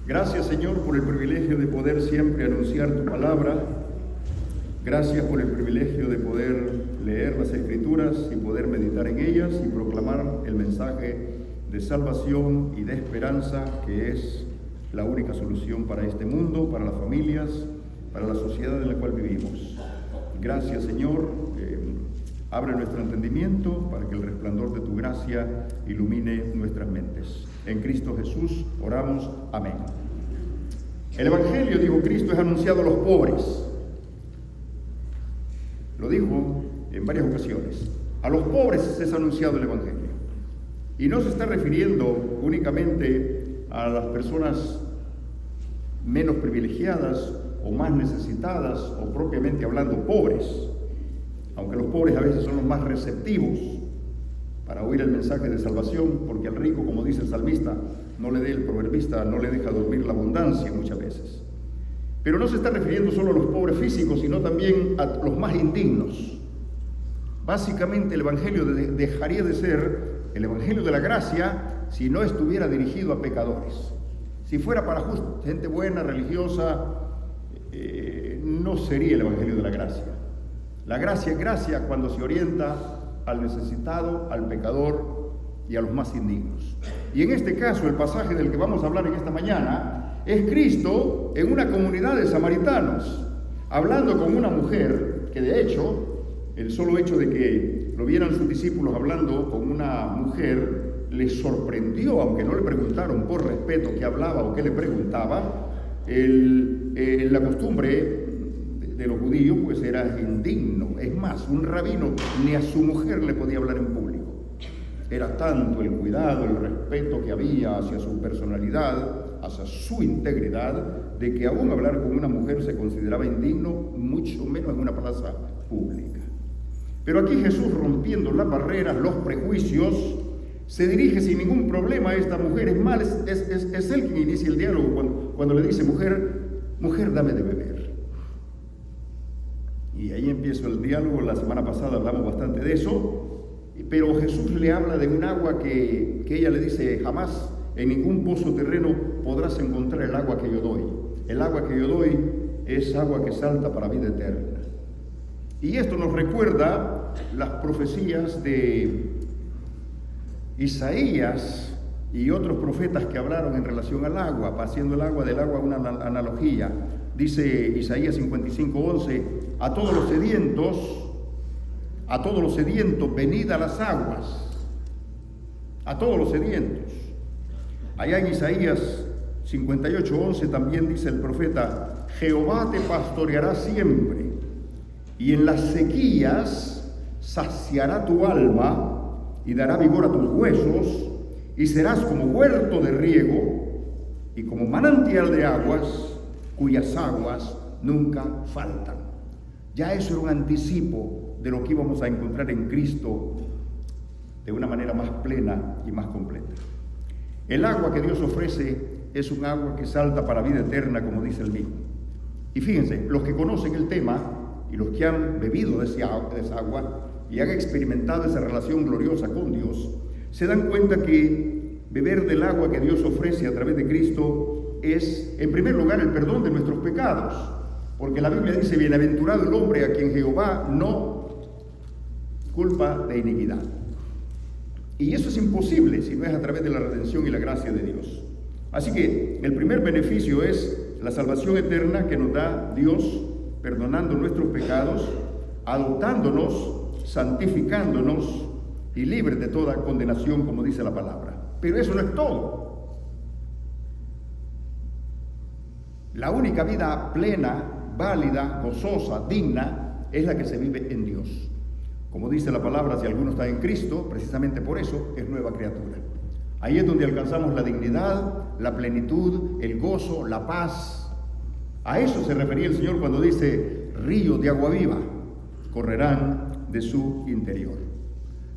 Gracias, Señor, por el privilegio de poder siempre anunciar tu palabra. Gracias por el privilegio de poder leer las Escrituras y poder meditar en ellas y proclamar el mensaje de salvación y de esperanza, que es la única solución para este mundo, para las familias, para la sociedad en la cual vivimos. Gracias, Señor. Abre nuestro entendimiento para que el resplandor de tu gracia ilumine nuestras mentes. En Cristo Jesús oramos. Amén. El Evangelio, dijo Cristo, es anunciado a los pobres. Lo dijo en varias ocasiones. A los pobres es anunciado el Evangelio. Y no se está refiriendo únicamente a las personas menos privilegiadas o más necesitadas o propiamente hablando pobres, aunque los pobres a veces son los más receptivos para oír el mensaje de salvación, porque al rico, como dice el salmista, el proverbista, no le deja dormir la abundancia muchas veces. Pero no se está refiriendo solo a los pobres físicos, sino también a los más indignos. Básicamente el Evangelio dejaría de ser el Evangelio de la gracia si no estuviera dirigido a pecadores. Si fuera para gente buena, religiosa, no sería el Evangelio de la gracia. La gracia es gracia cuando se orienta al necesitado, al pecador y a los más indignos. Y en este caso, el pasaje del que vamos a hablar en esta mañana es Cristo en una comunidad de samaritanos, hablando con una mujer que, de hecho, el solo hecho de que lo vieran sus discípulos hablando con una mujer les sorprendió, aunque no le preguntaron por respeto qué hablaba o qué le preguntaba. La costumbre de los judíos pues era indigno. Es más, un rabino ni a su mujer le podía hablar en público. Era tanto el cuidado, el respeto que había hacia su personalidad, hacia su integridad, de que aún hablar con una mujer se consideraba indigno, mucho menos en una plaza pública. Pero aquí Jesús, rompiendo las barreras, los prejuicios, se dirige sin ningún problema a esta mujer. Es más, es él quien inicia el diálogo cuando le dice: mujer, dame de beber. Y ahí empieza el diálogo. La semana pasada hablamos bastante de eso, pero Jesús le habla de un agua que ella le dice: jamás en ningún pozo terreno podrás encontrar el agua que yo doy. El agua que yo doy es agua que salta para vida eterna. Y esto nos recuerda las profecías de Isaías y otros profetas que hablaron en relación al agua, haciendo del agua una analogía. Dice Isaías 55:11: a todos los sedientos, venid a las aguas. A todos los sedientos. Allá en Isaías 58:11 también dice el profeta: Jehová te pastoreará siempre, y en las sequías saciará tu alma y dará vigor a tus huesos, y serás como huerto de riego y como manantial de aguas, cuyas aguas nunca faltan. Ya eso era un anticipo de lo que íbamos a encontrar en Cristo de una manera más plena y más completa. El agua que Dios ofrece es un agua que salta para vida eterna, como dice el mismo. Y fíjense, los que conocen el tema y los que han bebido de esa agua y han experimentado esa relación gloriosa con Dios, se dan cuenta que beber del agua que Dios ofrece a través de Cristo es, en primer lugar, el perdón de nuestros pecados, porque la Biblia dice: bienaventurado el hombre a quien Jehová no culpa de iniquidad. Y eso es imposible si no es a través de la redención y la gracia de Dios. Así que el primer beneficio es la salvación eterna que nos da Dios, perdonando nuestros pecados, adoptándonos, santificándonos y libres de toda condenación, como dice la palabra. Pero eso no es todo. La única vida plena, válida, gozosa, digna, es la que se vive en Dios. Como dice la palabra, si alguno está en Cristo, precisamente por eso es nueva criatura. Ahí es donde alcanzamos la dignidad, la plenitud, el gozo, la paz. A eso se refería el Señor cuando dice: ríos de agua viva correrán de su interior.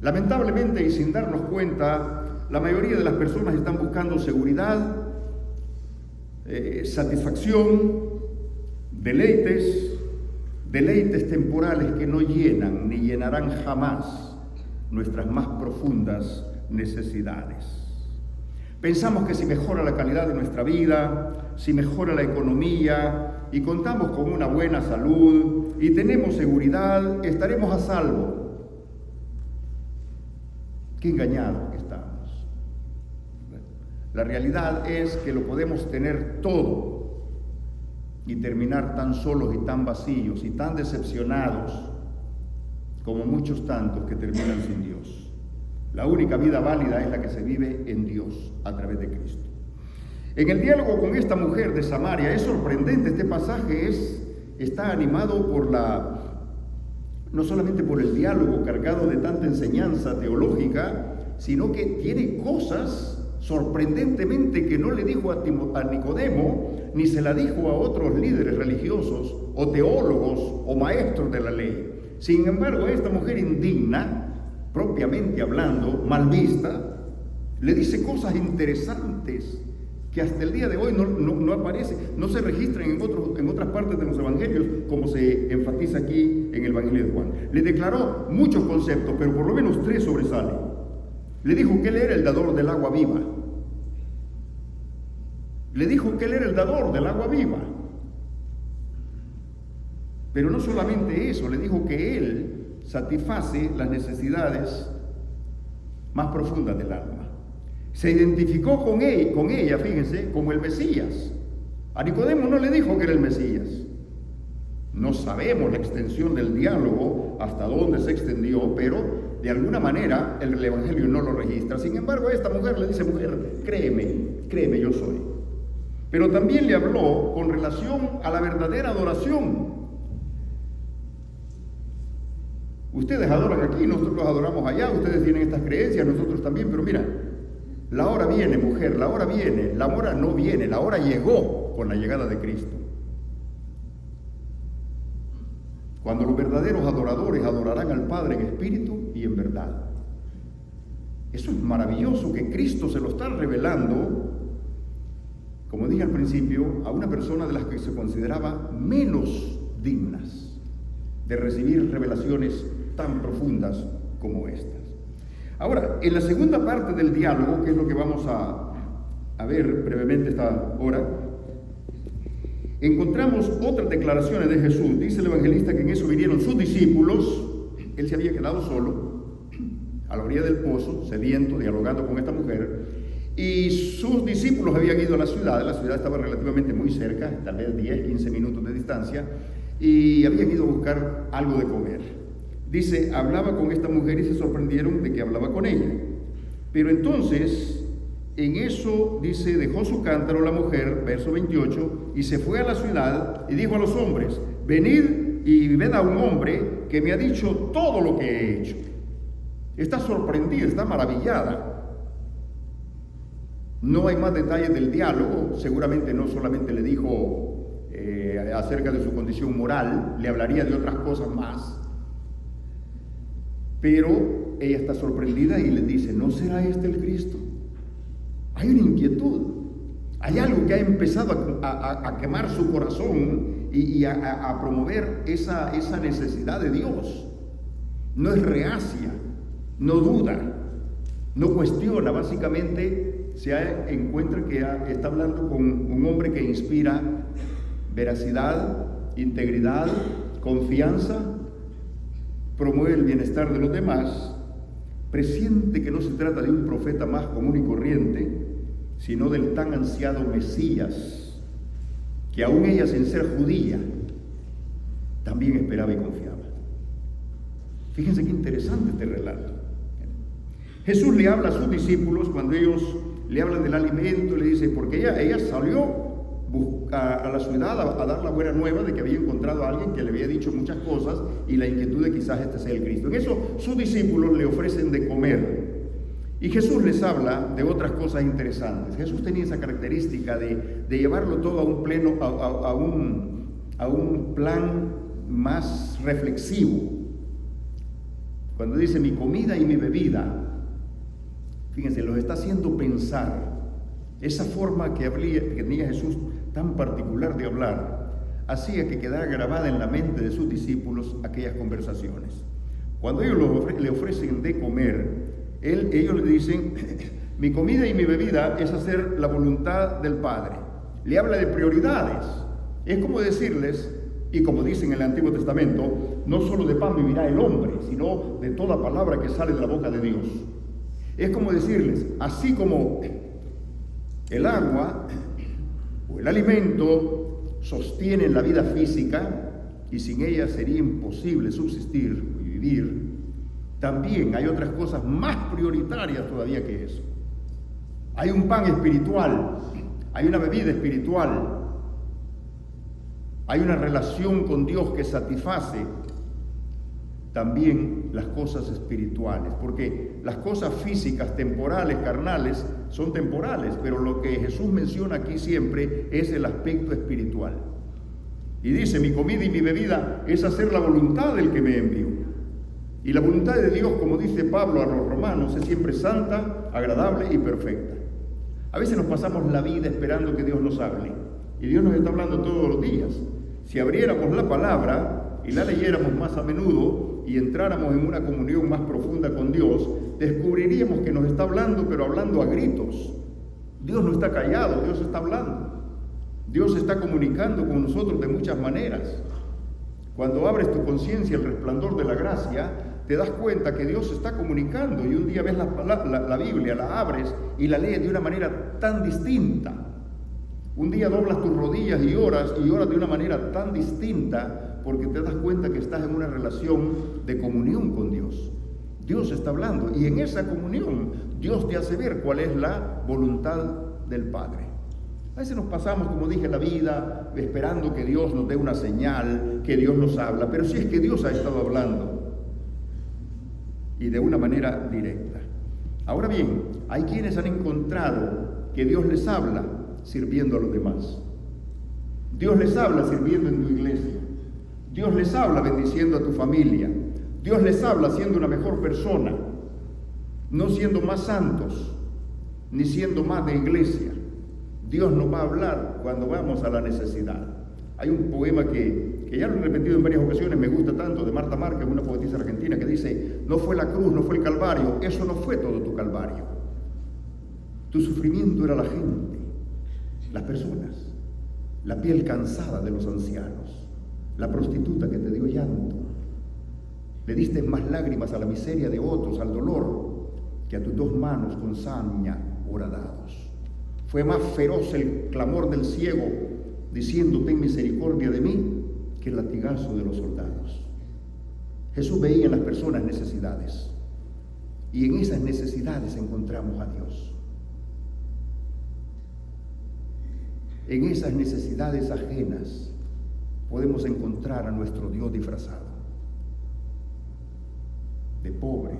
Lamentablemente, y sin darnos cuenta, la mayoría de las personas están buscando seguridad, satisfacción, deleites temporales que no llenan ni llenarán jamás nuestras más profundas necesidades. Pensamos que si mejora la calidad de nuestra vida, si mejora la economía y contamos con una buena salud y tenemos seguridad, estaremos a salvo. Qué engañados que estamos. La realidad es que lo podemos tener todo y terminar tan solos y tan vacíos y tan decepcionados como muchos tantos que terminan sin Dios. La única vida válida es la que se vive en Dios a través de Cristo. En el diálogo con esta mujer de Samaria es sorprendente. Este pasaje está animado no solamente por el diálogo cargado de tanta enseñanza teológica, sino que tiene cosas sorprendentemente que no le dijo a Nicodemo, ni se la dijo a otros líderes religiosos o teólogos o maestros de la ley. Sin embargo, esta mujer indigna, propiamente hablando, mal vista, le dice cosas interesantes que hasta el día de hoy no aparecen, no se registran en otras partes de los evangelios, como se enfatiza aquí en el Evangelio de Juan. Le declaró muchos conceptos, pero por lo menos 3 sobresalen. Le dijo que él era el dador del agua viva. Le dijo que él era el dador del agua viva. Pero no solamente eso, le dijo que él satisface las necesidades más profundas del alma. Se identificó con ella, fíjense, como el Mesías. A Nicodemo no le dijo que era el Mesías. No sabemos la extensión del diálogo, hasta dónde se extendió, pero de alguna manera el Evangelio no lo registra. Sin embargo, a esta mujer le dice: mujer, créeme, yo soy. Pero también le habló con relación a la verdadera adoración. Ustedes adoran aquí, nosotros adoramos allá, ustedes tienen estas creencias, nosotros también, pero mira, la hora viene, mujer, la hora viene, la hora no viene, la hora llegó con la llegada de Cristo. Cuando los verdaderos adoradores adorarán al Padre en espíritu y en verdad. Eso es maravilloso, que Cristo se lo está revelando, como dije al principio, a una persona de las que se consideraba menos dignas de recibir revelaciones tan profundas como estas. Ahora, en la segunda parte del diálogo, que es lo que vamos a ver brevemente esta hora, encontramos otras declaraciones de Jesús. Dice el evangelista que en eso vinieron sus discípulos. Él se había quedado solo a la orilla del pozo, sediento, dialogando con esta mujer, y sus discípulos habían ido a la ciudad estaba relativamente muy cerca, tal vez 10, 15 minutos de distancia, y habían ido a buscar algo de comer. Dice, hablaba con esta mujer y se sorprendieron de que hablaba con ella. Pero entonces, en eso, dice, dejó su cántaro la mujer, verso 28, y se fue a la ciudad y dijo a los hombres: venid y ved a un hombre que me ha dicho todo lo que he hecho. Está sorprendida, está maravillada. No hay más detalles del diálogo. Seguramente no solamente le dijo acerca de su condición moral, le hablaría de otras cosas más. Pero ella está sorprendida y le dice: ¿no será este el Cristo? Hay una inquietud, hay algo que ha empezado a quemar su corazón y a promover esa necesidad de Dios. No es reacia, no duda, no cuestiona. Básicamente se encuentra que está hablando con un hombre que inspira veracidad, integridad, confianza, promueve el bienestar de los demás, presiente que no se trata de un profeta más común y corriente, sino del tan ansiado Mesías, que aún ella, sin ser judía, también esperaba y confiaba. Fíjense qué interesante este relato. Jesús le habla a sus discípulos cuando ellos le hablan del alimento, le dice, porque ella salió a la ciudad a dar la buena nueva de que había encontrado a alguien que le había dicho muchas cosas y la inquietud de quizás este sea el Cristo. En eso sus discípulos le ofrecen de comer y Jesús les habla de otras cosas interesantes. Jesús tenía esa característica de llevarlo todo a un pleno, a un plan más reflexivo. Cuando dice mi comida y mi bebida, fíjense, los está haciendo pensar. Esa forma que tenía Jesús tan particular de hablar hacía que quedara grabada en la mente de sus discípulos aquellas conversaciones. Cuando ellos le ofrecen de comer, ellos le dicen, Mi comida y mi bebida es hacer la voluntad del Padre. Le habla de prioridades. Es como decirles, y como dicen en el Antiguo Testamento, no solo de pan vivirá el hombre, sino de toda palabra que sale de la boca de Dios. Es como decirles, así como el agua o el alimento sostienen la vida física y sin ella sería imposible subsistir y vivir, también hay otras cosas más prioritarias todavía que eso. Hay un pan espiritual, hay una bebida espiritual, hay una relación con Dios que satisface también las cosas espirituales, porque las cosas físicas, temporales, carnales, son temporales, pero lo que Jesús menciona aquí siempre es el aspecto espiritual. Y dice, mi comida y mi bebida es hacer la voluntad del que me envió. Y la voluntad de Dios, como dice Pablo a los romanos, es siempre santa, agradable y perfecta. A veces nos pasamos la vida esperando que Dios nos hable, y Dios nos está hablando todos los días. Si abriéramos la palabra y la leyéramos más a menudo y entráramos en una comunión más profunda con Dios, descubriríamos que nos está hablando, pero hablando a gritos. Dios no está callado, Dios está hablando. Dios está comunicando con nosotros de muchas maneras. Cuando abres tu conciencia al resplandor de la gracia, te das cuenta que Dios está comunicando, y un día ves la Biblia, la abres y la lees de una manera tan distinta. Un día doblas tus rodillas y oras de una manera tan distinta, porque te das cuenta que estás en una relación de comunión con Dios. Dios está hablando, y en esa comunión Dios te hace ver cuál es la voluntad del Padre. A veces nos pasamos, como dije, la vida esperando que Dios nos dé una señal, que Dios nos habla, pero si es que Dios ha estado hablando, y de una manera directa. Ahora bien, hay quienes han encontrado que Dios les habla sirviendo a los demás. Dios les habla sirviendo en tu iglesia. Dios les habla bendiciendo a tu familia. Dios les habla siendo una mejor persona, no siendo más santos, ni siendo más de iglesia. Dios nos va a hablar cuando vamos a la necesidad. Hay un poema que ya lo he repetido en varias ocasiones, me gusta tanto, de Marta Márquez, una poetisa argentina, que dice, no fue la cruz, no fue el Calvario, eso no fue todo tu Calvario. Tu sufrimiento era la gente, las personas, la piel cansada de los ancianos, la prostituta que te dio llanto. Le diste más lágrimas a la miseria de otros, al dolor, que a tus dos manos con saña horadados. Fue más feroz el clamor del ciego, diciendo, ten misericordia de mí, que el latigazo de los soldados. Jesús veía en las personas necesidades, y en esas necesidades encontramos a Dios. En esas necesidades ajenas podemos encontrar a nuestro Dios disfrazado, de pobre,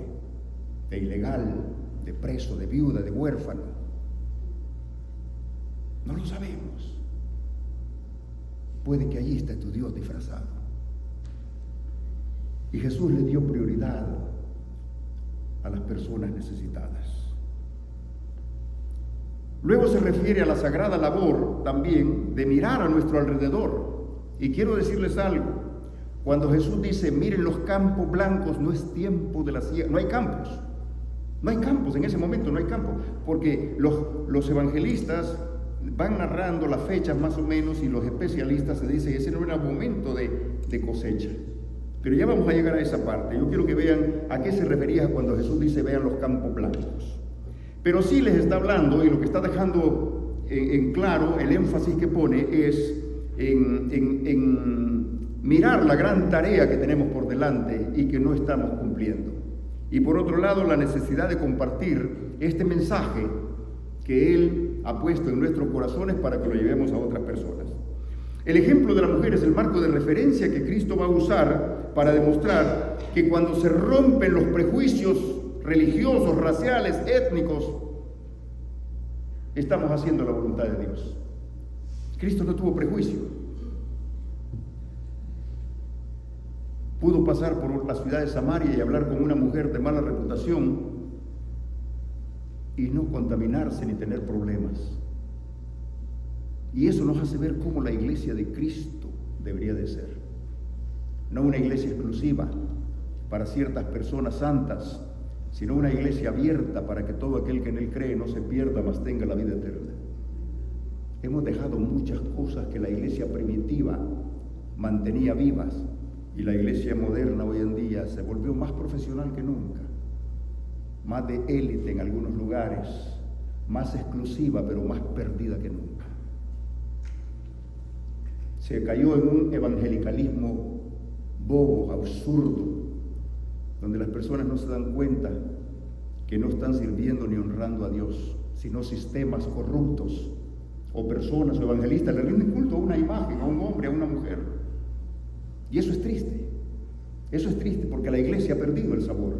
de ilegal, de preso, de viuda, de huérfano. No lo sabemos. Puede que allí esté tu Dios disfrazado. Y Jesús le dio prioridad a las personas necesitadas. Luego se refiere a la sagrada labor también de mirar a nuestro alrededor. Y quiero decirles algo. Cuando Jesús dice, miren los campos blancos, no es tiempo de la siega. No hay campos. No hay campos, en ese momento no hay campos. Porque los evangelistas van narrando las fechas más o menos, y los especialistas se dicen que ese no era momento de cosecha. Pero ya vamos a llegar a esa parte. Yo quiero que vean a qué se refería cuando Jesús dice vean los campos blancos. Pero sí les está hablando, y lo que está dejando en claro, el énfasis que pone es en mirar la gran tarea que tenemos por delante y que no estamos cumpliendo. Y por otro lado, la necesidad de compartir este mensaje que Él ha puesto en nuestros corazones para que lo llevemos a otras personas. El ejemplo de la mujer es el marco de referencia que Cristo va a usar para demostrar que cuando se rompen los prejuicios religiosos, raciales, étnicos, estamos haciendo la voluntad de Dios. Cristo no tuvo prejuicio. Pudo pasar por la ciudad de Samaria y hablar con una mujer de mala reputación y no contaminarse ni tener problemas. Y eso nos hace ver cómo la iglesia de Cristo debería de ser. No una iglesia exclusiva para ciertas personas santas, sino una iglesia abierta para que todo aquel que en él cree no se pierda, mas tenga la vida eterna. Hemos dejado muchas cosas que la iglesia primitiva mantenía vivas, y la iglesia moderna hoy en día se volvió más profesional que nunca, más de élite en algunos lugares, más exclusiva, pero más perdida que nunca. Se cayó en un evangelicalismo bobo, absurdo, donde las personas no se dan cuenta que no están sirviendo ni honrando a Dios, sino sistemas corruptos, o personas o evangelistas le rinden culto a una imagen, a un hombre, a una mujer. Y eso es triste. Eso es triste porque la iglesia ha perdido el sabor,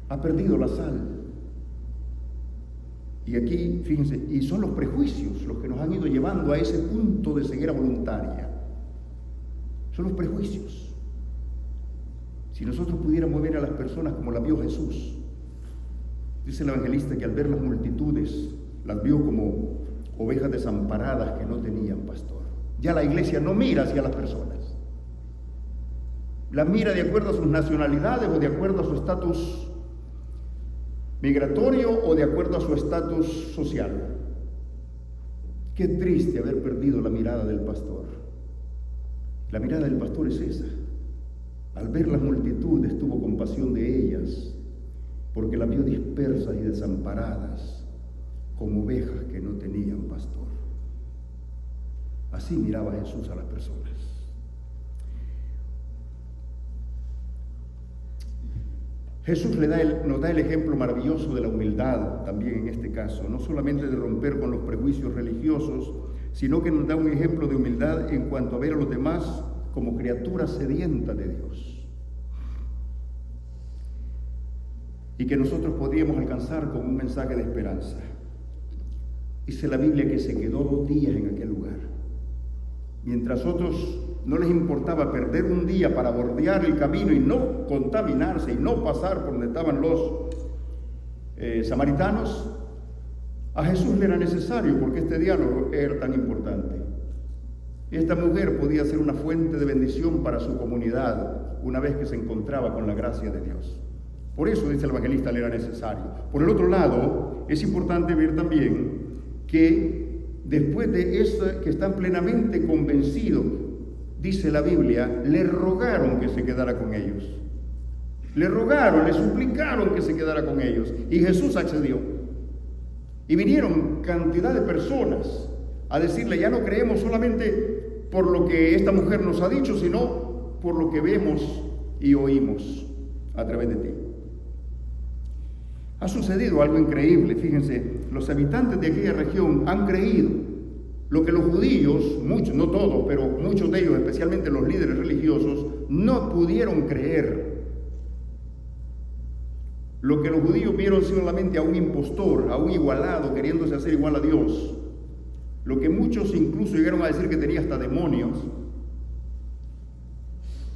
ha perdido la sal. Y aquí, fíjense, y son los prejuicios los que nos han ido llevando a ese punto de ceguera voluntaria. Son los prejuicios. Si nosotros pudiéramos ver a las personas como las vio Jesús, dice el evangelista que al ver las multitudes, las vio como ovejas desamparadas que no tenían pastor. Ya la iglesia no mira hacia las personas. Las mira de acuerdo a sus nacionalidades o de acuerdo a su estatus migratorio o de acuerdo a su estatus social. Qué triste haber perdido la mirada del pastor. La mirada del pastor es esa. Al ver las multitudes tuvo compasión de ellas, porque las vio dispersas y desamparadas, como ovejas que no tenían pastor. Así miraba Jesús a las personas. Jesús nos da el ejemplo maravilloso de la humildad también en este caso, no solamente de romper con los prejuicios religiosos, sino que nos da un ejemplo de humildad en cuanto a ver a los demás como criaturas sedientas de Dios. Y que nosotros podríamos alcanzar con un mensaje de esperanza. Dice la Biblia que se quedó 2 días en aquel lugar. Mientras otros no les importaba perder un día para bordear el camino y no contaminarse y no pasar por donde estaban los samaritanos, a Jesús le era necesario porque este diálogo era tan importante. Esta mujer podía ser una fuente de bendición para su comunidad una vez que se encontraba con la gracia de Dios. Por eso, dice el evangelista, le era necesario. Por el otro lado, es importante ver también que después de eso, que están plenamente convencidos, dice la Biblia, le rogaron que se quedara con ellos. Le rogaron, le suplicaron que se quedara con ellos. Y Jesús accedió. Y vinieron cantidad de personas a decirle, ya no creemos solamente por lo que esta mujer nos ha dicho, sino por lo que vemos y oímos a través de ti. Ha sucedido algo increíble, fíjense, los habitantes de aquella región han creído lo que los judíos, muchos, no todos, pero muchos de ellos, especialmente los líderes religiosos, no pudieron creer. Lo que los judíos vieron solamente a un impostor, a un igualado, queriéndose hacer igual a Dios. Lo que muchos incluso llegaron a decir que tenía hasta demonios.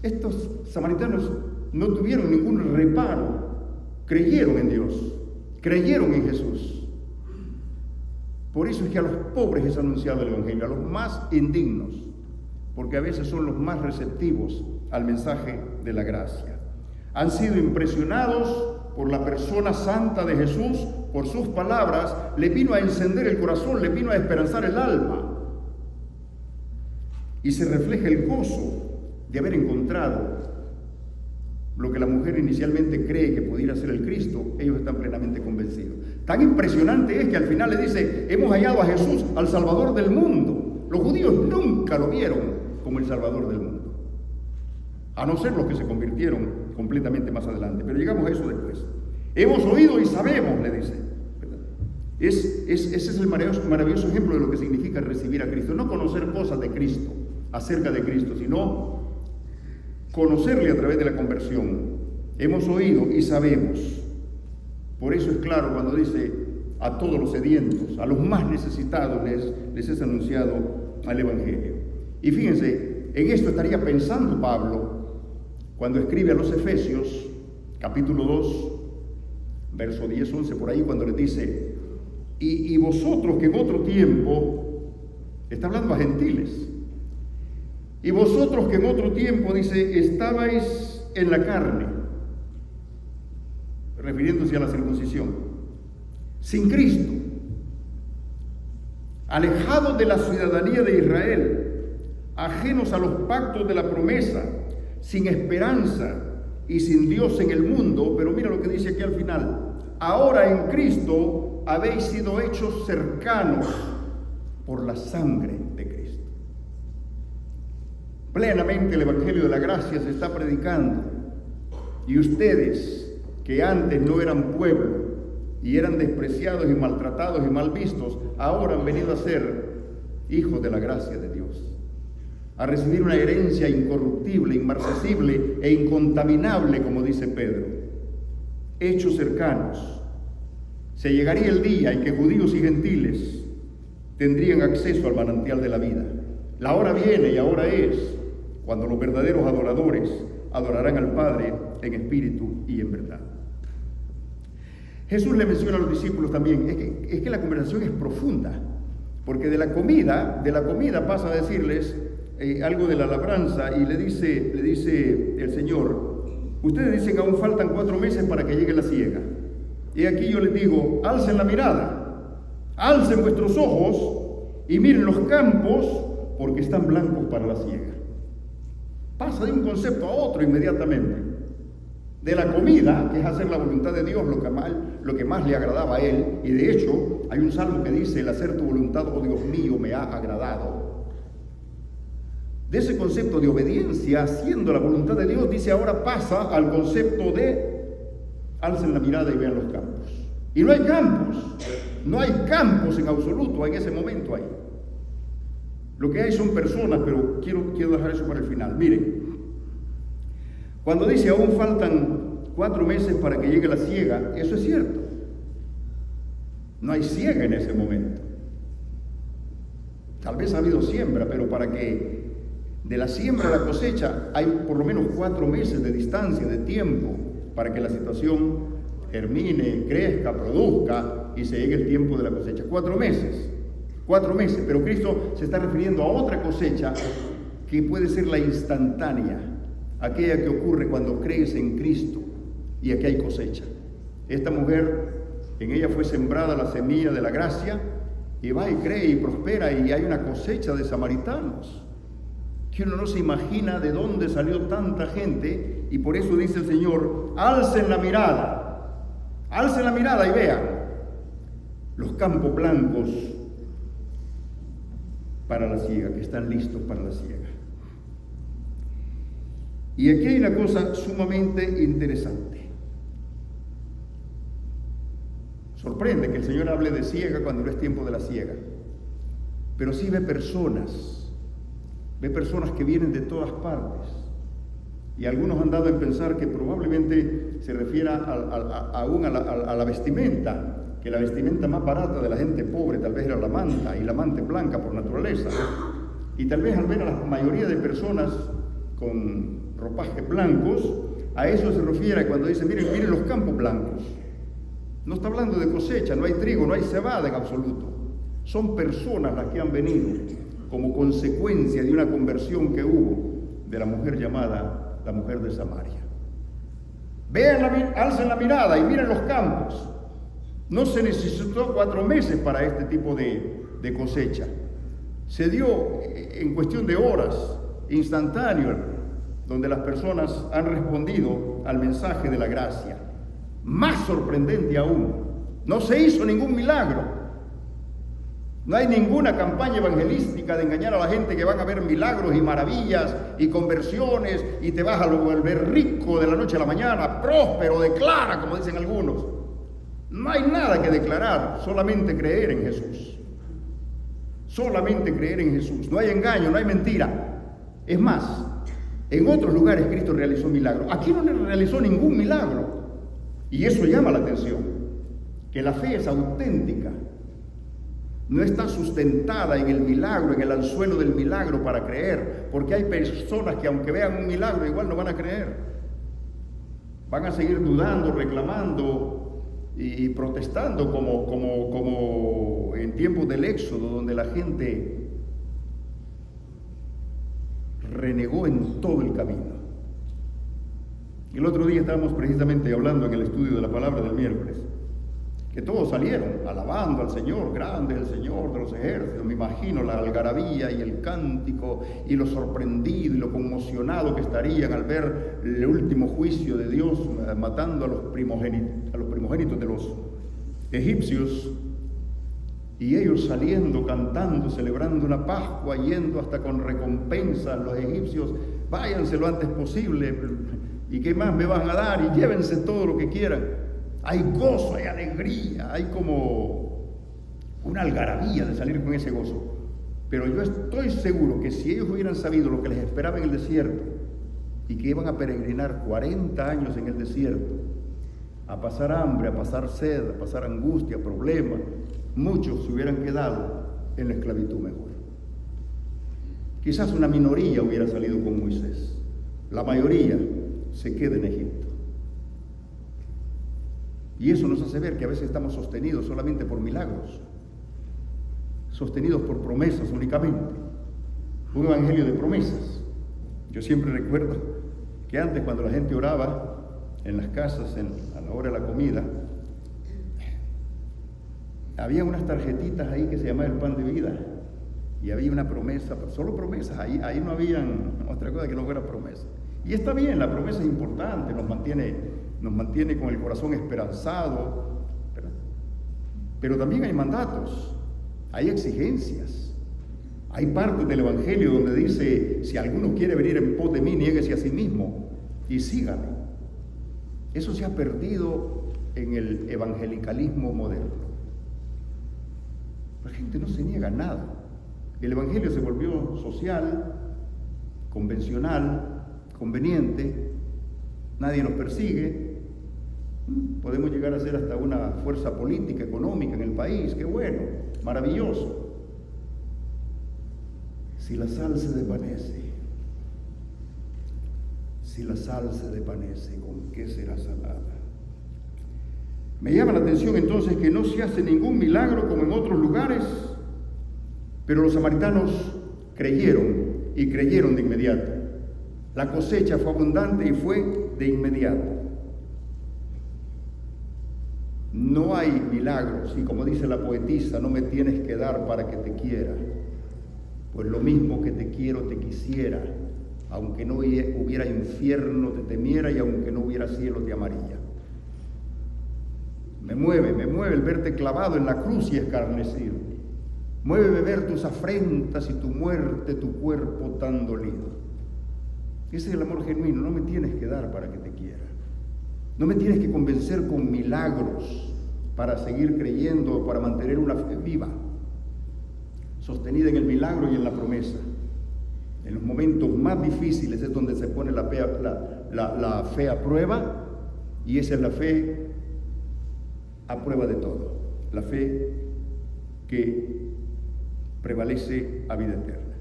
Estos samaritanos no tuvieron ningún reparo, creyeron en Dios, creyeron en Jesús. Por eso es que a los pobres es anunciado el Evangelio, a los más indignos, porque a veces son los más receptivos al mensaje de la gracia. Han sido impresionados por la persona santa de Jesús, por sus palabras, le vino a encender el corazón, le vino a esperanzar el alma. Y se refleja el gozo de haber encontrado lo que la mujer inicialmente cree que pudiera ser el Cristo. Ellos están plenamente convencidos. Tan impresionante es que al final le dice, hemos hallado a Jesús, al Salvador del mundo. Los judíos nunca lo vieron como el Salvador del mundo, a no ser los que se convirtieron completamente más adelante, pero llegamos a eso después. Hemos oído y sabemos, le dice. Ese es el maravilloso ejemplo de lo que significa recibir a Cristo. No conocer cosas de Cristo, acerca de Cristo, sino conocerle a través de la conversión. Hemos oído y sabemos. Por eso es claro cuando dice a todos los sedientos, a los más necesitados les es anunciado al Evangelio. Y fíjense, en esto estaría pensando Pablo cuando escribe a los Efesios, capítulo 2, verso 10, 11, por ahí, cuando les dice, y vosotros que en otro tiempo, está hablando a gentiles, y vosotros que en otro tiempo, dice, estabais en la carne, refiriéndose a la circuncisión. Sin Cristo, alejados de la ciudadanía de Israel, ajenos a los pactos de la promesa, sin esperanza y sin Dios en el mundo. Pero mira lo que dice aquí al final: ahora en Cristo habéis sido hechos cercanos por la sangre de Cristo. Plenamente el Evangelio de la gracia se está predicando, y ustedes, que antes no eran pueblo y eran despreciados y maltratados y mal vistos, ahora han venido a ser hijos de la gracia de Dios, a recibir una herencia incorruptible, inmarcesible e incontaminable, como dice Pedro. Hechos cercanos. Se llegaría el día en que judíos y gentiles tendrían acceso al manantial de la vida. La hora viene y ahora es cuando los verdaderos adoradores adorarán al Padre en espíritu y en verdad. Jesús le menciona a los discípulos también, es que la conversación es profunda, porque de la comida pasa a decirles algo de la labranza, y le dice el Señor: ustedes dicen aún faltan 4 meses para que llegue la siega. Y aquí yo les digo: alcen la mirada, alcen vuestros ojos y miren los campos, porque están blancos para la siega. Pasa de un concepto a otro inmediatamente. De la comida, que es hacer la voluntad de Dios, lo que más le agradaba a él. Y de hecho, hay un salmo que dice: el hacer tu voluntad, oh Dios mío, me ha agradado. De ese concepto de obediencia, haciendo la voluntad de Dios, dice, ahora pasa al concepto de alcen la mirada y vean los campos. Y no hay campos en absoluto en ese momento ahí. Lo que hay son personas, pero quiero dejar eso para el final. Miren, cuando dice aún faltan 4 meses para que llegue la siega, eso es cierto. No hay siega en ese momento. Tal vez ha habido siembra, pero para que de la siembra a la cosecha hay por lo menos 4 meses de distancia, de tiempo, para que la situación germine, crezca, produzca y se llegue el tiempo de la cosecha. 4 meses, pero Cristo se está refiriendo a otra cosecha que puede ser la instantánea, aquella que ocurre cuando crees en Cristo, y aquí hay cosecha. Esta mujer, en ella fue sembrada la semilla de la gracia, y va y cree y prospera, y hay una cosecha de samaritanos que uno no se imagina de dónde salió tanta gente. Y por eso dice el Señor: alcen la mirada y vean los campos blancos para la siega, que están listos para la siega. Y aquí hay una cosa sumamente interesante. Sorprende que el Señor hable de siega cuando no es tiempo de la siega, pero sí ve personas que vienen de todas partes, y algunos han dado en pensar que probablemente se refiera aún a la vestimenta, que la vestimenta más barata de la gente pobre tal vez era la manta, y la manta es blanca por naturaleza, y tal vez al ver a la mayoría de personas con ropajes blancos, a eso se refiere cuando dice miren los campos blancos. No está hablando de cosecha, no hay trigo, no hay cebada en absoluto. Son personas las que han venido como consecuencia de una conversión que hubo de la mujer llamada la mujer de Samaria. Alcen la mirada y miren los campos. No se necesitó 4 meses para este tipo de cosecha. Se dio en cuestión de horas, instantáneo, donde las personas han respondido al mensaje de la gracia. Más sorprendente aún, no se hizo ningún milagro. No hay ninguna campaña evangelística de engañar a la gente que van a ver milagros y maravillas y conversiones y te vas a volver rico de la noche a la mañana, próspero, declara, como dicen algunos. No hay nada que declarar, solamente creer en Jesús. Solamente creer en Jesús. No hay engaño, no hay mentira. Es más, en otros lugares Cristo realizó milagros. Aquí no realizó ningún milagro. Y eso llama la atención, que la fe es auténtica. No está sustentada en el milagro, en el anzuelo del milagro para creer, porque hay personas que aunque vean un milagro igual no van a creer. Van a seguir dudando, reclamando y protestando como en tiempos del Éxodo, donde la gente renegó en todo el camino. El otro día estábamos precisamente hablando en el estudio de la palabra del miércoles, que todos salieron alabando al Señor, grande es el Señor de los ejércitos. Me imagino la algarabía y el cántico y lo sorprendido y lo conmocionado que estarían al ver el último juicio de Dios matando a los primogénitos de los egipcios, y ellos saliendo, cantando, celebrando una Pascua, yendo hasta con recompensas. Los egipcios, váyanse lo antes posible, y qué más me van a dar, y llévense todo lo que quieran. Hay gozo, hay alegría, hay como una algarabía de salir con ese gozo. Pero yo estoy seguro que si ellos hubieran sabido lo que les esperaba en el desierto, y que iban a peregrinar 40 años en el desierto, a pasar hambre, a pasar sed, a pasar angustia, problemas, muchos se hubieran quedado en la esclavitud mejor. Quizás una minoría hubiera salido con Moisés, la mayoría se queda en Egipto. Y eso nos hace ver que a veces estamos sostenidos solamente por milagros, sostenidos por promesas únicamente, un evangelio de promesas. Yo siempre recuerdo que antes, cuando la gente oraba en las casas a la hora de la comida, había unas tarjetitas ahí que se llamaba el pan de vida, y había una promesa, solo promesas, ahí no habían otra cosa que no fuera promesa. Y está bien, la promesa es importante, nos mantiene con el corazón esperanzado, pero también hay mandatos, hay exigencias, hay partes del evangelio donde dice: si alguno quiere venir en pos de mí, niéguese a sí mismo y sígame. Eso se ha perdido en el evangelicalismo moderno. La gente no se niega a nada. El evangelio se volvió social, convencional, conveniente. Nadie nos persigue. Podemos llegar a ser hasta una fuerza política, económica en el país. ¡Qué bueno! Maravilloso. Si la sal se desvanece, ¿con qué será salada? Me llama la atención entonces que no se hace ningún milagro como en otros lugares, pero los samaritanos creyeron, y creyeron de inmediato. La cosecha fue abundante y fue de inmediato. No hay milagros, y como dice la poetisa, no me tienes que dar para que te quiera, pues lo mismo que te quiero te quisiera, aunque no hubiera infierno te temiera, y aunque no hubiera cielo te amaría. Me mueve el verte clavado en la cruz y escarnecido. Muéveme ver tus afrentas y tu muerte, tu cuerpo tan dolido. Ese es el amor genuino. No me tienes que dar para que te quiera. No me tienes que convencer con milagros para seguir creyendo o para mantener una fe viva, sostenida en el milagro y en la promesa. En los momentos más difíciles es donde se pone la fe a prueba, y esa es la fe a prueba de todo, la fe que prevalece a vida eterna.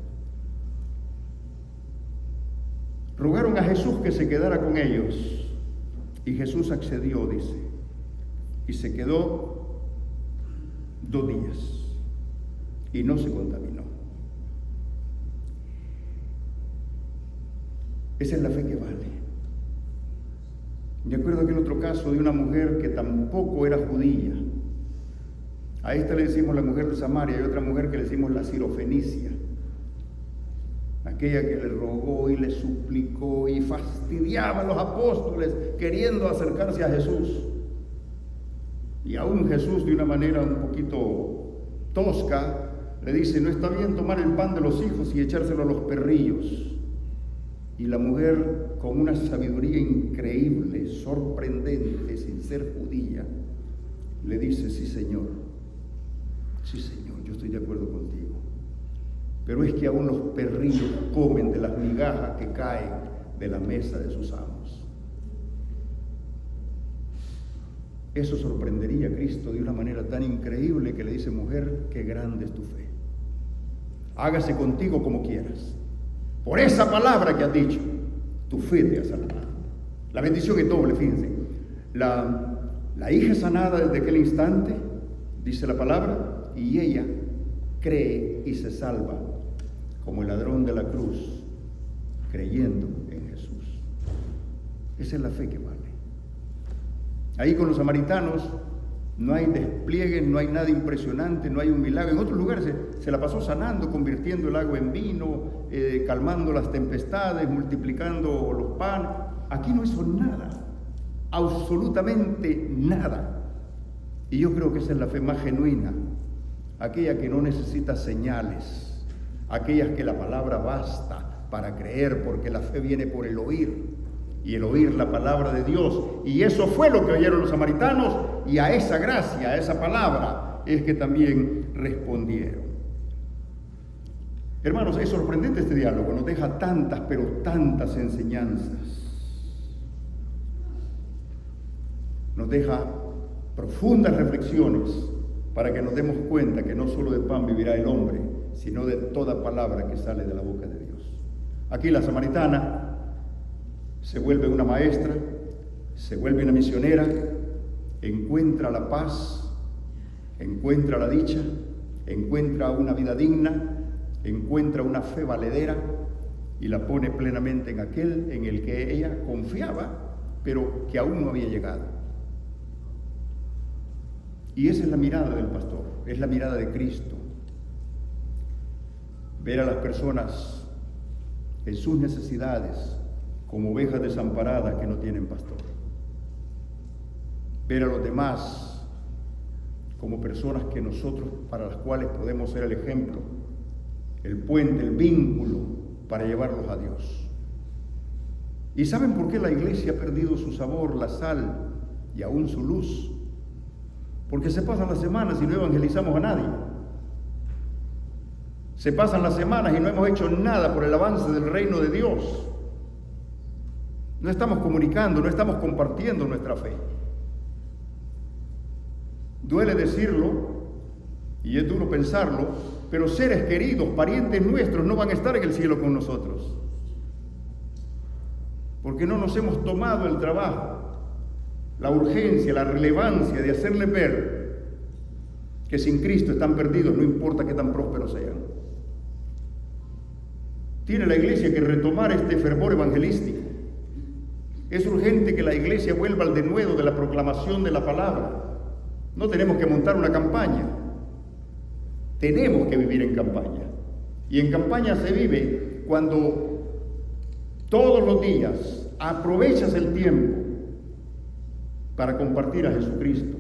Rogaron a Jesús que se quedara con ellos, y Jesús accedió, dice, y se quedó 2 días y no se contaminó. Esa es la fe que vale. Me acuerdo aquel otro caso de una mujer que tampoco era judía. A esta le decimos la mujer de Samaria, y otra mujer que le decimos la sirofenicia. Aquella que le rogó y le suplicó y fastidiaba a los apóstoles queriendo acercarse a Jesús. Y aún Jesús, de una manera un poquito tosca, le dice: no está bien tomar el pan de los hijos y echárselo a los perrillos. Y la mujer, con una sabiduría increíble, sorprendente, sin ser judía, le dice: sí, Señor, yo estoy de acuerdo contigo. Pero es que aún los perrillos comen de las migajas que caen de la mesa de sus amos. Eso sorprendería a Cristo de una manera tan increíble que le dice: mujer, qué grande es tu fe. Hágase contigo como quieras. Por esa palabra que has dicho, tu fe te ha salvado. La bendición es doble, fíjense. La hija sanada desde aquel instante, dice la palabra, y ella cree y se salva, como el ladrón de la cruz, creyendo en Jesús. Esa es la fe que vale. Ahí con los samaritanos no hay despliegue, no hay nada impresionante, no hay un milagro. En otros lugares se la pasó sanando, convirtiendo el agua en vino, calmando las tempestades, multiplicando los panes. Aquí no hizo nada, absolutamente nada. Y yo creo que esa es la fe más genuina, aquella que no necesita señales, aquellas que la palabra basta para creer, porque la fe viene por el oír, y el oír la palabra de Dios. Y eso fue lo que oyeron los samaritanos, y a esa gracia, a esa palabra, es que también respondieron. Hermanos, es sorprendente este diálogo, nos deja tantas, pero tantas enseñanzas. Nos deja profundas reflexiones para que nos demos cuenta que no solo de pan vivirá el hombre, sino de toda palabra que sale de la boca de Dios. Aquí la samaritana se vuelve una maestra, se vuelve una misionera, encuentra la paz, encuentra la dicha, encuentra una vida digna, encuentra una fe valedera y la pone plenamente en aquel en el que ella confiaba, pero que aún no había llegado. Y esa es la mirada del pastor, es la mirada de Cristo. Ver a las personas en sus necesidades como ovejas desamparadas que no tienen pastor. Ver a los demás como personas que nosotros, para las cuales podemos ser el ejemplo, el puente, el vínculo para llevarlos a Dios. ¿Y saben por qué la iglesia ha perdido su sabor, la sal y aún su luz? Porque se pasan las semanas y no evangelizamos a nadie. Se pasan las semanas y no hemos hecho nada por el avance del reino de Dios. No estamos comunicando, no estamos compartiendo nuestra fe. Duele decirlo y es duro pensarlo, pero seres queridos, parientes nuestros, no van a estar en el cielo con nosotros. Porque no nos hemos tomado el trabajo, la urgencia, la relevancia de hacerles ver que sin Cristo están perdidos, no importa qué tan prósperos sean. Tiene la iglesia que retomar este fervor evangelístico. Es urgente que la iglesia vuelva al denuedo de la proclamación de la palabra. No tenemos que montar una campaña, tenemos que vivir en campaña. Y en campaña se vive cuando todos los días aprovechas el tiempo para compartir a Jesucristo,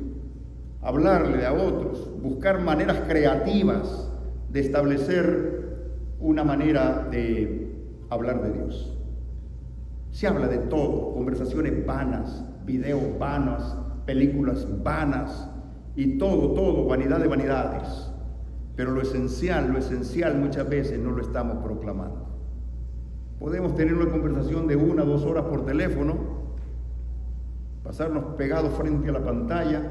hablarle a otros, buscar maneras creativas de establecer una manera de hablar de Dios. Se habla de todo, conversaciones vanas, videos vanos, películas vanas y todo, vanidad de vanidades. Pero lo esencial muchas veces no lo estamos proclamando. Podemos tener una conversación de 1 o 2 horas por teléfono, pasarnos pegados frente a la pantalla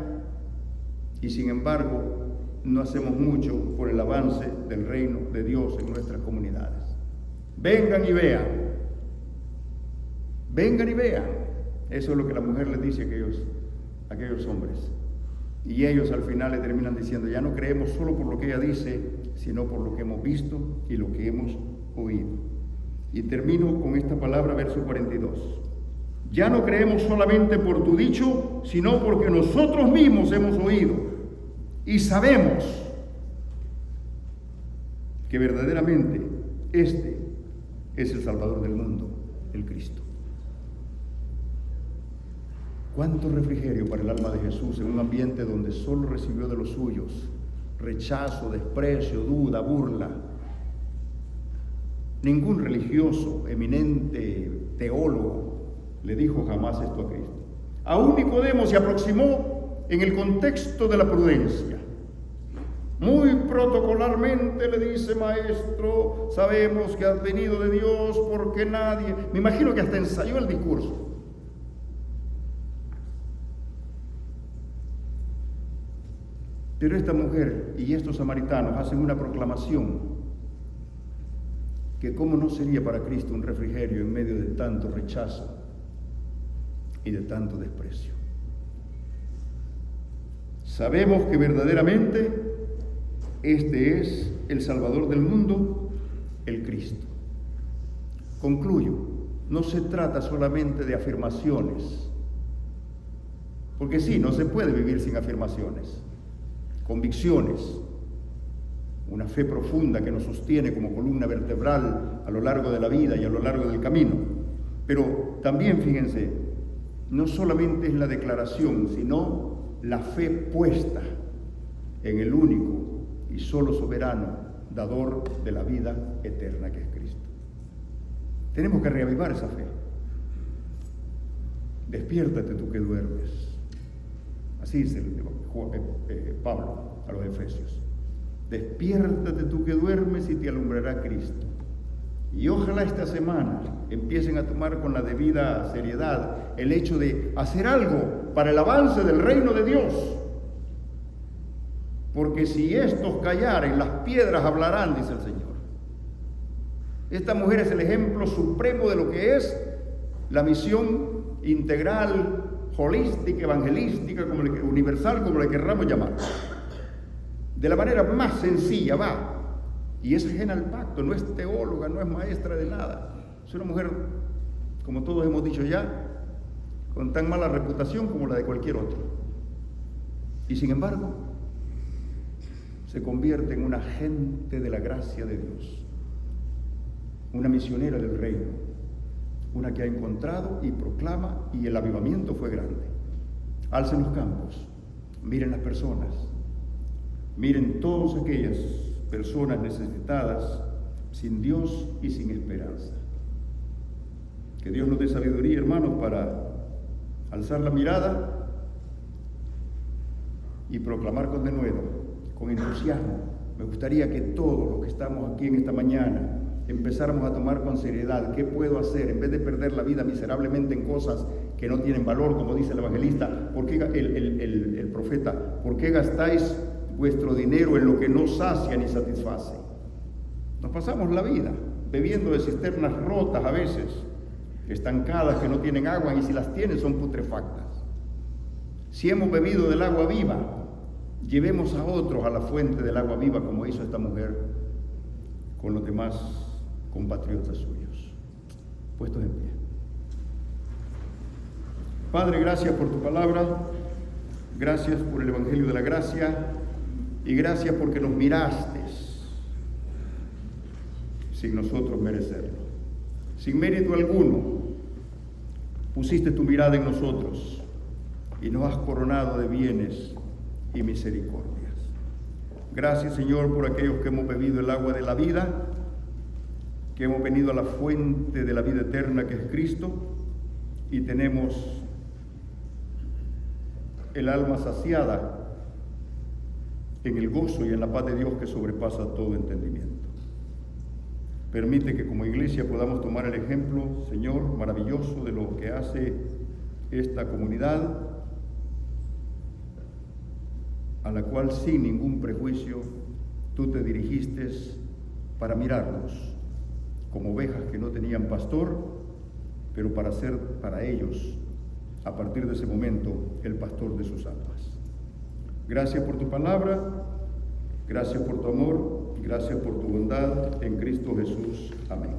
y sin embargo no hacemos mucho por el avance del reino de Dios en nuestras comunidades. Vengan y vean. Vengan y vean. Eso es lo que la mujer les dice a aquellos hombres. Y ellos al final le terminan diciendo, ya no creemos solo por lo que ella dice, sino por lo que hemos visto y lo que hemos oído. Y termino con esta palabra, verso 42. Ya no creemos solamente por tu dicho, sino porque nosotros mismos hemos oído y sabemos que verdaderamente este es el Salvador del mundo, el Cristo. Cuánto refrigerio para el alma de Jesús en un ambiente donde solo recibió de los suyos rechazo, desprecio, duda, burla. Ningún religioso, eminente teólogo le dijo jamás esto a Cristo. Aún Nicodemo se aproximó en el contexto de la prudencia. Muy protocolarmente le dice, maestro, sabemos que has venido de Dios porque nadie... Me imagino que hasta ensayó el discurso. Pero esta mujer y estos samaritanos hacen una proclamación que cómo no sería para Cristo un refrigerio en medio de tanto rechazo y de tanto desprecio. Sabemos que verdaderamente este es el Salvador del mundo, el Cristo. Concluyo, no se trata solamente de afirmaciones, porque sí, no se puede vivir sin afirmaciones, convicciones, una fe profunda que nos sostiene como columna vertebral a lo largo de la vida y a lo largo del camino. Pero también, fíjense, no solamente es la declaración, sino la fe puesta en el único y solo soberano dador de la vida eterna que es Cristo. Tenemos que reavivar esa fe. Despiértate tú que duermes. Así dice Pablo a los Efesios. Despiértate tú que duermes y te alumbrará Cristo. Y ojalá esta semana empiecen a tomar con la debida seriedad el hecho de hacer algo para el avance del reino de Dios. Porque si estos callaren, las piedras hablarán, dice el Señor. Esta mujer es el ejemplo supremo de lo que es la misión integral, holística, evangelística, universal, como le querramos llamar. De la manera más sencilla va. Y es ajena al pacto, no es teóloga, no es maestra de nada. Es una mujer, como todos hemos dicho ya, con tan mala reputación como la de cualquier otro. Y sin embargo, se convierte en una agente de la gracia de Dios, una misionera del reino, una que ha encontrado y proclama, y el avivamiento fue grande. Alcen los campos, miren las personas, miren todas aquellas personas necesitadas, sin Dios y sin esperanza. Que Dios nos dé sabiduría, hermanos, para alzar la mirada y proclamar con denuedo, con entusiasmo. Me gustaría que todos los que estamos aquí en esta mañana empezáramos a tomar con seriedad qué puedo hacer en vez de perder la vida miserablemente en cosas que no tienen valor, como dice el evangelista, el profeta, ¿por qué gastáis vuestro dinero en lo que no sacia ni satisface? Nos pasamos la vida bebiendo de cisternas rotas a veces, estancadas, que no tienen agua, y si las tienen son putrefactas. Si hemos bebido del agua viva, llevemos a otros a la fuente del agua viva, como hizo esta mujer con los demás compatriotas suyos. Puestos en pie. Padre, gracias por tu palabra, gracias por el Evangelio de la Gracia, y gracias porque nos miraste sin nosotros merecerlo. Sin mérito alguno, pusiste tu mirada en nosotros y nos has coronado de bienes y misericordias. Gracias, Señor, por aquellos que hemos bebido el agua de la vida, que hemos venido a la fuente de la vida eterna que es Cristo, y tenemos el alma saciada en el gozo y en la paz de Dios que sobrepasa todo entendimiento. Permite que como iglesia podamos tomar el ejemplo, Señor, maravilloso de lo que hace esta comunidad, a la cual sin ningún prejuicio tú te dirigiste para mirarnos como ovejas que no tenían pastor, pero para ser para ellos, a partir de ese momento, el pastor de sus almas. Gracias por tu palabra, gracias por tu amor, gracias por tu bondad, en Cristo Jesús. Amén.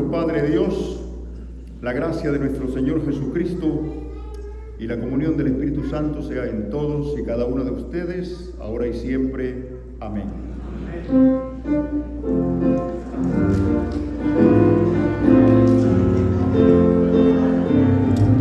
nuestro Padre Dios, la gracia de nuestro Señor Jesucristo y la comunión del Espíritu Santo sea en todos y cada uno de ustedes, ahora y siempre. Amén. Amén.